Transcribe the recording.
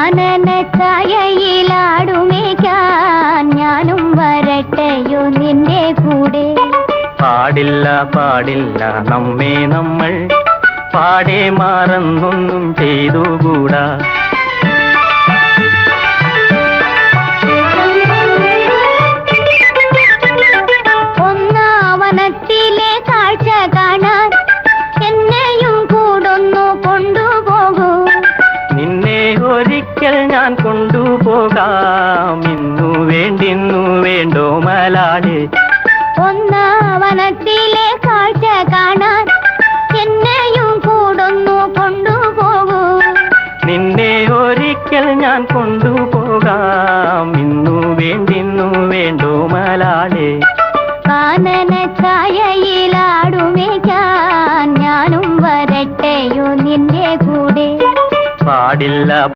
കാനന ഛായയിലാടുമേക്കാൻ ഞാനും വരട്ടെയോ നിന്റെ കൂടെ. പാടില്ല പാടില്ല നമ്മെ നമ്മൾ പാടെ മാറന്നൊന്നും ചെയ്തുകൂടാ. ഒന്നാവനത്തിലെ കാഴ്ച കാണാൻ എന്നെയും കൂടൊന്നു കൊണ്ടുപോകൂ. നിന്നെ ഒരിക്കൽ ഞാൻ കൊണ്ടുപോകാം. ഇന്നു വേണ്ടിന്നു വേണ്ടോ മലാളെ. ഒന്നാവനത്തിലെ കാഴ്ച കാണാൻ എന്നെയും കൂടൊന്നു കൊണ്ടുപോകൂ. നിന്നെ ഒരിക്കൽ ഞാൻ കൊണ്ടുപോകാം. ഇന്നു വേണ്ടിന്നു വേണ്ടോ മലാളെ. കാനന ഛായയിലാടുമേക്കാൻ ഞാനും വരട്ടെയോ നിന്റെ കൂടെ. പാടില്ല